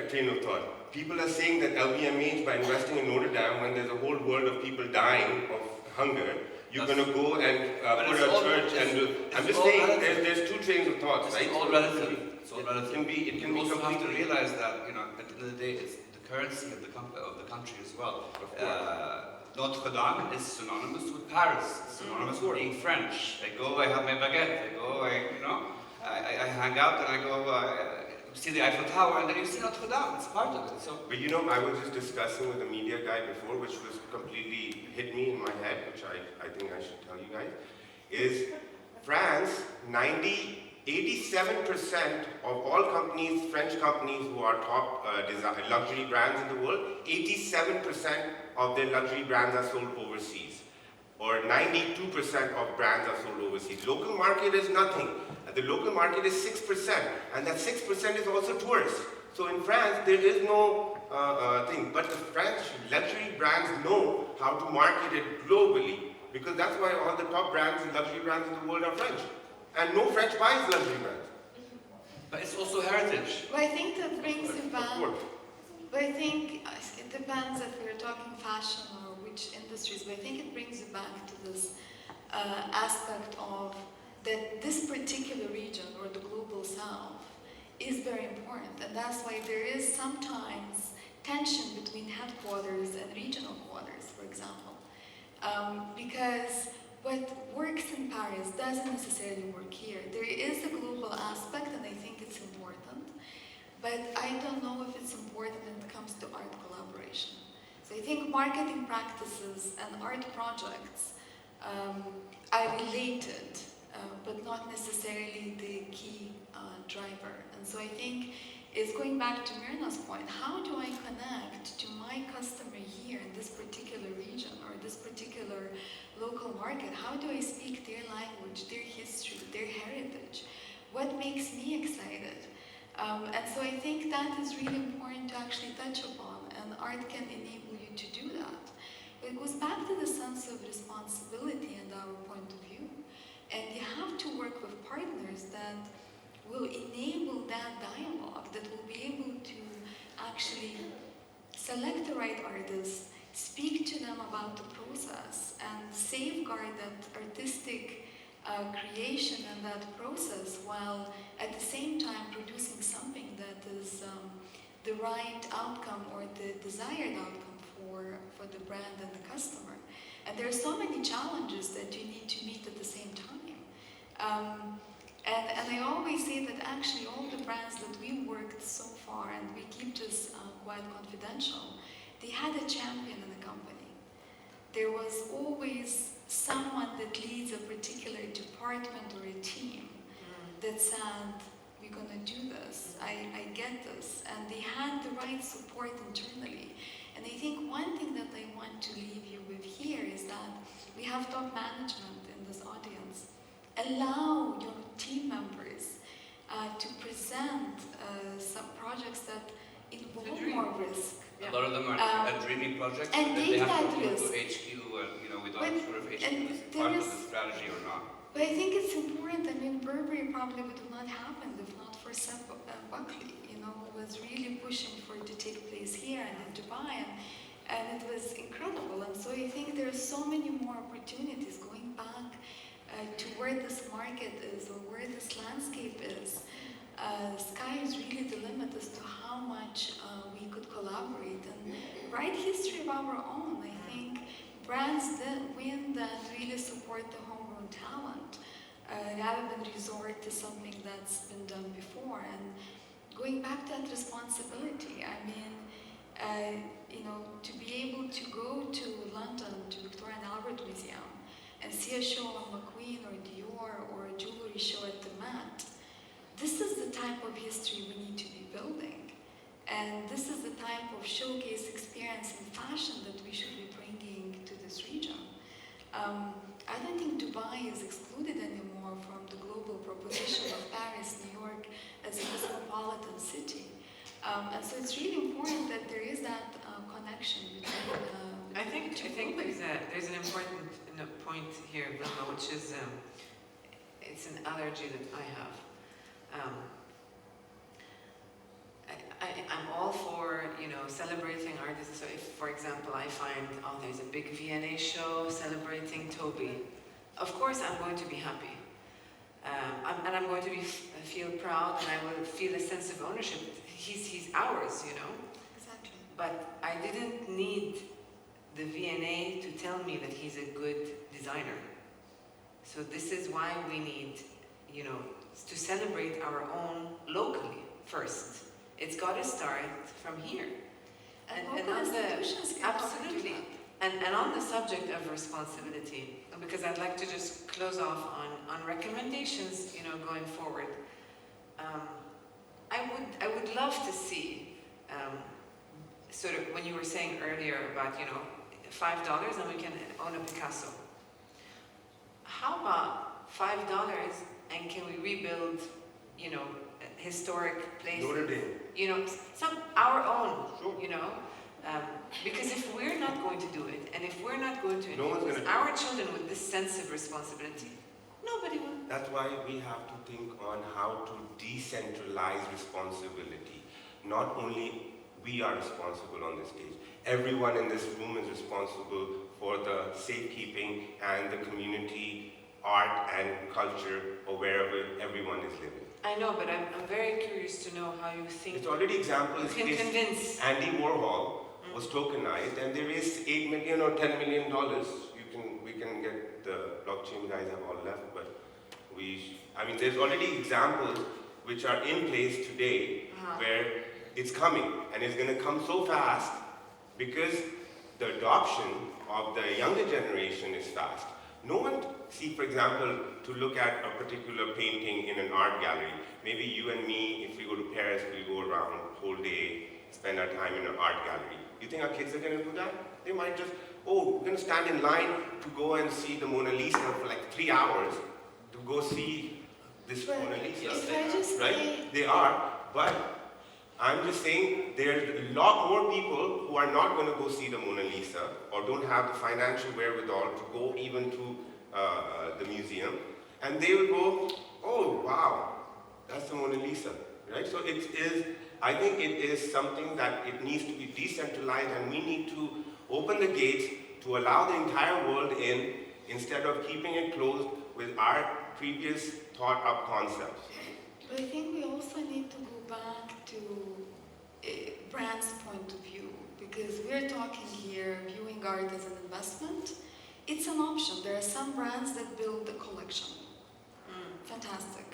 train of thought. People are saying that LVMH, by investing in Notre Dame, when there's a whole world of people dying of hunger, you're going to go and put a church and do... I'm just saying, there's two trains of thought, right? It's all relative. It's all relative. It can be also completely... have to realize that, you know, at the end of the day, it's the currency of the country as well. Notre Dame is synonymous with Paris. It's synonymous with being French. I go, I have my baguette. I go, I hang out and I go... see the Eiffel Tower, and then you see Notre Dame. It's part of it. So, but you know, I was just discussing with a media guy before, which was completely hit me in my head, which I think I should tell you guys, is France, 87% of all companies, French companies who are top luxury brands in the world, 87% of their luxury brands are sold overseas. Or 92% of brands are sold overseas. Local market is nothing. The local market is 6%, and that 6% is also tourists. So in France, there is no thing. But the French luxury brands know how to market it globally, because that's why all the top brands and luxury brands in the world are French. And no French buys luxury brands. But it's also heritage. Well, I think that brings it back. But I think it depends if we're talking fashion or which industries, but I think it brings it back to this aspect of that this particular region or the global south is very important, and that's why there is sometimes tension between headquarters and regional quarters, for example, because what works in Paris doesn't necessarily work here. There is a global aspect, and I think it's important, but I don't know if it's important when it comes to art collaboration. So I think marketing practices and art projects are related, but not necessarily the key driver. And so I think it's going back to Mirna's point, how do I connect to my customer here in this particular region or this particular local market? How do I speak their language, their history, their heritage? What makes me excited? And so I think that is really important to actually touch upon, and art can enable you to do that. It goes back to the sense of responsibility and our point of view. And you have to work with partners that will enable that dialogue, that will be able to actually select the right artists, speak to them about the process, and safeguard that artistic creation and that process, while at the same time producing something that is the right outcome or the desired outcome for the brand and the customer. And there are so many challenges that you need to meet at the same time. And I always say that actually all the brands that we worked so far, and we keep this quite confidential, they had a champion in the company. There was always someone that leads a particular department or a team that said, we're going to do this, I get this. And they had the right support internally. And I think one thing that I want to leave you with here is that we have top management in this audience. Allow your team members to present some projects that involve more risk. A lot of them are dreaming projects, and they have to go risk. to HQ, and we're not sure if HQ is part of the strategy or not. But I think it's important. I mean, Burberry probably would have not happened if not for Seth Buckley, who was really pushing for it to take place here and in Dubai, and it was incredible. And so I think there are so many more opportunities going back to where this market is or where this landscape is. Sky is really the limit as to how much we could collaborate and write history of our own. I think brands that win that really support the homegrown talent rather than resort to something that's been done before. And going back to that responsibility, I mean, to be able to go to London, to Victoria and Albert Museum, and see a show on McQueen or Dior or a jewelry show at the Met, this is the type of history we need to be building. And this is the type of showcase experience in fashion that we should be bringing to this region. I don't think Dubai is excluded anymore from the global proposition of Paris, New York as a cosmopolitan city. And so it's really important that there is that connection between I think there's an important point here, Vilma, which is it's an allergy that I have. I'm all for, celebrating artists. So if, for example, I find, there's a big V&A show celebrating Toby, of course I'm going to be happy. And I'm going to feel proud, and I will feel a sense of ownership. He's ours, Exactly. But I didn't need the V&A to tell me that he's a good designer. So this is why we need, to celebrate our own locally first. It's got to start from here. And local institutions can absolutely. do that. And on the subject of responsibility, because I'd like to just close off on recommendations, going forward. I would love to see, sort of when you were saying earlier about, $5 and we can own a Picasso. How about $5 and can we rebuild, historic places? Notre Dame. Our own, Sure. Because if we're not going to do it, and if we're not going to No one's influence gonna our children with this sense of responsibility, nobody will. That's why we have to think on how to decentralize responsibility. Not only we are responsible on this stage, everyone in this room is responsible for the safekeeping and the community, art and culture, or wherever everyone is living. I know, but I'm very curious to know how you think It's already you examples. can convince. Andy Warhol was tokenized, and there is $8 million or $10 million. We can get the blockchain guys have all left, but there's already examples which are in place today where it's coming, and it's going to come so fast because the adoption of the younger generation is fast. No one, for example, to look at a particular painting in an art gallery. Maybe you and me, if we go to Paris, we'll go around whole day, spend our time in an art gallery. You think our kids are going to do that? They might just, we're going to stand in line to go and see the Mona Lisa for like 3 hours to go see this But Mona Lisa. if I just Right? say- They are, but I'm just saying there's a lot more people who are not going to go see the Mona Lisa or don't have the financial wherewithal to go even to the museum, and they will go, oh wow, that's the Mona Lisa, right? So I think it is something that it needs to be decentralized, and we need to open the gates to allow the entire world in instead of keeping it closed with our previous thought up concepts. But I think we also need to go back to a brand's point of view, because we're talking here viewing art as an investment. It's an option. There are some brands that build a collection. Fantastic.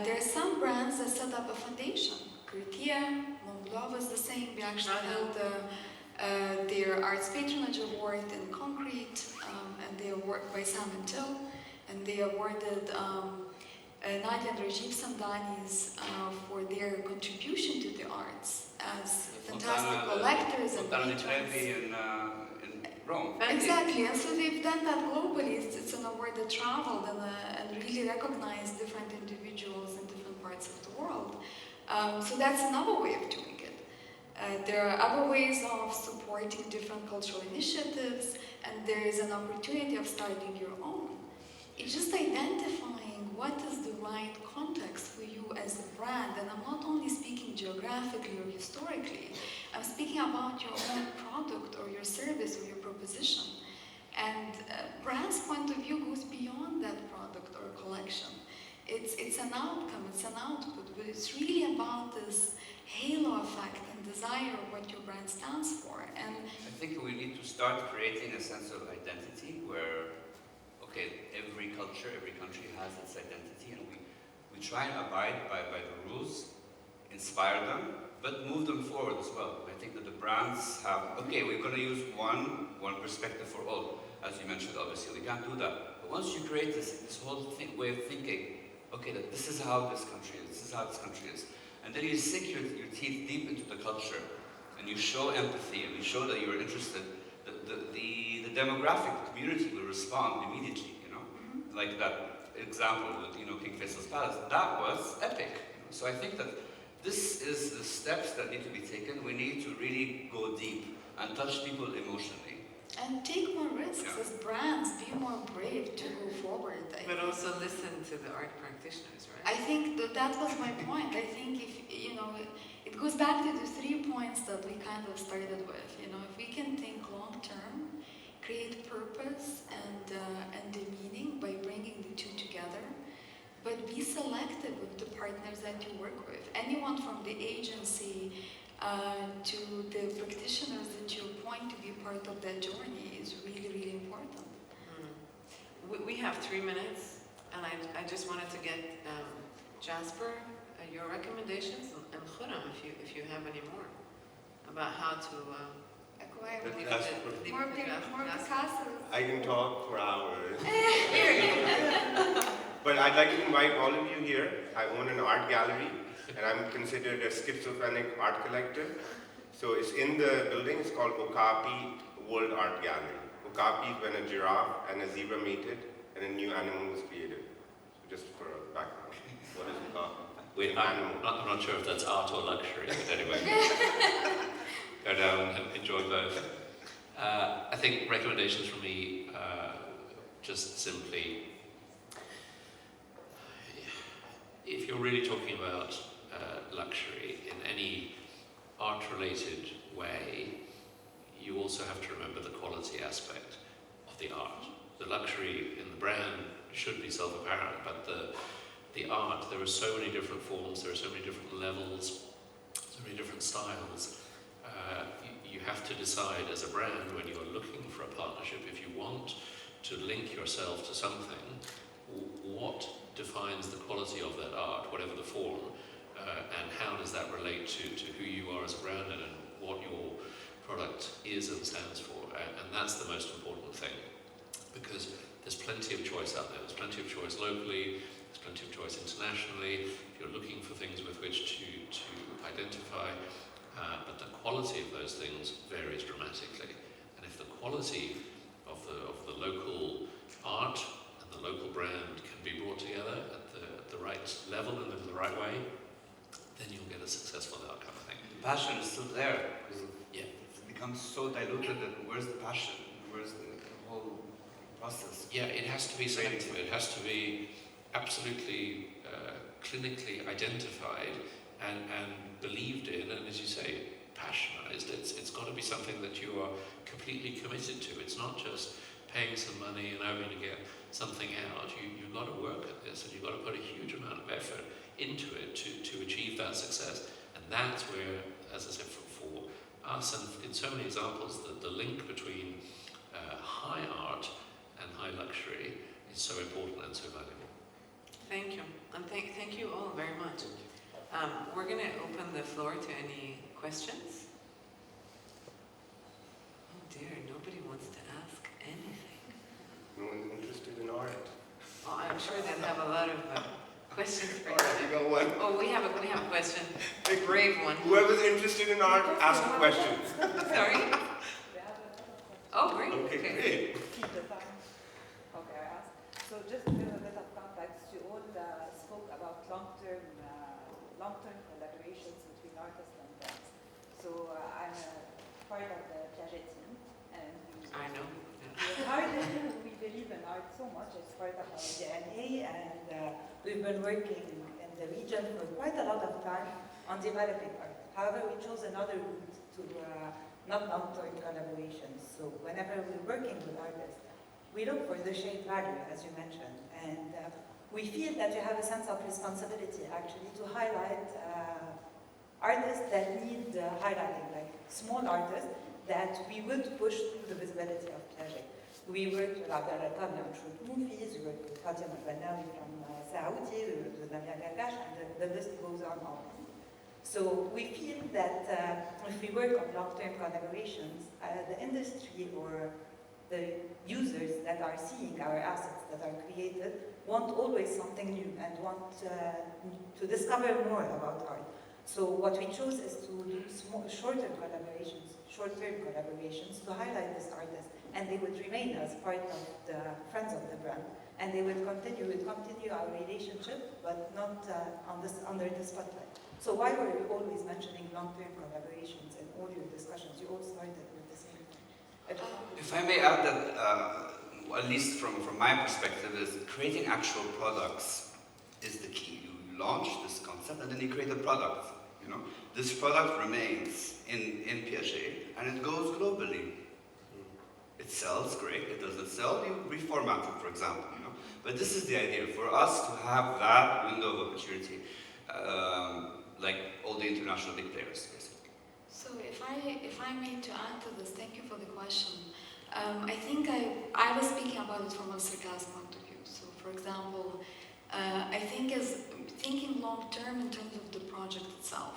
There are some brands that set up a foundation. Cartier, Montblanc was the same. We actually held their Arts Patronage Award in concrete, and they awarded by Sam and Till, and they awarded Nadia and Rajiv Samdanis for their contribution to the arts as fantastic collectors and patrons. In Rome. Exactly, and so they've done that globally. It's an award that traveled and really recognized different individuals in different parts of the world. So that's another way of doing it. There are other ways of supporting different cultural initiatives, and there is an opportunity of starting your own. It's just identifying what is the right context for you as a brand, and I'm not only speaking geographically or historically, I'm speaking about your own product or your service or your proposition. And brand's point of view goes beyond that product or collection. It's an outcome, it's an output, but it's really about this halo effect and desire of what your brand stands for. And I think we need to start creating a sense of identity where, okay, every culture, every country has its identity, and we try and abide by the rules, inspire them, but move them forward as well. I think that the brands have, okay, we're going to use one perspective for all. As you mentioned, obviously, we can't do that. But once you create this whole way of thinking, okay, that this is how this country is, this is how this country is, and then you sink your teeth deep into the culture, and you show empathy, and you show that you're interested, the demographic, the community will respond immediately, like that example with, King Faisal's Palace. That was epic. So I think that this is the steps that need to be taken. We need to really go deep and touch people emotionally. And take more risks as brands, be more brave to go forward. But also listen to the art practitioners, right? I think that was my point. I think if, it goes back to the 3 points that we kind of started with. You know, if we can think long term, create purpose and the meaning by bringing the two together, but be selective with the partners that you work with. Anyone from the agency to the practitioners that you appoint to be part of that journey is really, really important. We have 3 minutes, and I just wanted to get Jasper, your recommendations, and Khurram, if you have any more, about how to Acquire more Picassos. I can talk for hours. But I'd like to invite all of you here. I own an art gallery, and I'm considered a schizophrenic art collector. So it's in the building. It's called Okapi World Art Gallery. Okapi is when a giraffe and a zebra mated, and a new animal was created. So just for a background, what is Okapi? I'm not sure if that's art or luxury, but anyway. Go down and enjoy both. I think recommendations from me, just simply, if you're really talking about luxury in any art-related way, you also have to remember the quality aspect of the art. The luxury in the brand should be self-apparent, but the art, there are so many different forms, there are so many different levels, so many different styles. You have to decide as a brand when you're looking for a partnership, if you want to link yourself to something, what defines the quality of that art, whatever the form, and how does that relate to who you are as a brand and what your product is and stands for. And that's the most important thing, because there's plenty of choice out there. There's plenty of choice locally, there's plenty of choice internationally. If you're looking for things with which to identify, but the quality of those things varies dramatically. And if the quality of the local art and the local brand can be brought together at the right level and in the right way, then you'll get a successful outcome, I think. The passion is still there. Yeah. It becomes so diluted that where's the passion? Where's the whole process? Yeah, it has to be selective. It has to be absolutely clinically identified and believed in, and as you say, passionized. It's got to be something that you are completely committed to. It's not just paying some money and hoping to get something out. You've got to work at this, and you've got to put a huge amount of effort into it to achieve that success. And that's where, as I said, for us, and in so many examples, the link between high art and high luxury is so important and so valuable. Thank you, and thank you all very much. We're going to open the floor to any questions. Oh dear, nobody wants to ask anything. No one's interested in art. Oh, I'm sure they'll have a lot of questions for All right, you got one. Oh, we have a question. A brave one. Whoever's interested in art, ask a question. Sorry? Oh, great. Okay, great. Okay, I ask. So just to give a bit of context, you all spoke about long-term collaborations between artists and brands. So I'm a part of the Piaget team, and I know. we believe in art so much. It's part of our DNA, and we've been working in the region for quite a lot of time on developing art. However, we chose another route to not long-term collaborations. So whenever we're working with artists, we look for the shared value, as you mentioned, and we feel that you have a sense of responsibility, actually, to highlight artists that need highlighting, like small artists that we would push through the visibility of Piaget. We worked with Abdelrahman on short movies, we worked with Hatem Alakeel from Saudi, we worked with Lamia Gargash, and the list goes on. So we feel that if we work on long-term collaborations, the industry or the users that are seeing our assets that are created want always something new and want to discover more about art. So what we chose is to do short-term collaborations to highlight this artist, and they would remain as part of the friends of the brand, and they will continue our relationship, but not under the spotlight. So why were you always mentioning long-term collaborations in all your discussions? You all started with the same thing. If I may add that, at least from my perspective, is creating actual products is the key. You launch this concept and then you create a product. You know, this product remains in Piaget, and it goes globally. It sells, great. It doesn't sell, you reformat it, for example. You know? But this is the idea, for us to have that window of opportunity, like all the international big players, basically. So if I may to add to this, thank you for the question. I think I was speaking about it from a sarcasm point of view. So for example, I think as thinking long term in terms of the project itself.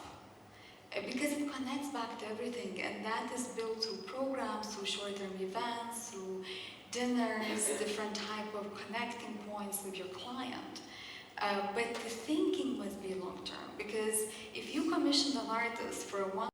Because it connects back to everything, and that is built through programs, through short-term events, through dinners, different type of connecting points with your client. But the thinking must be long-term, because if you commission an artist for a one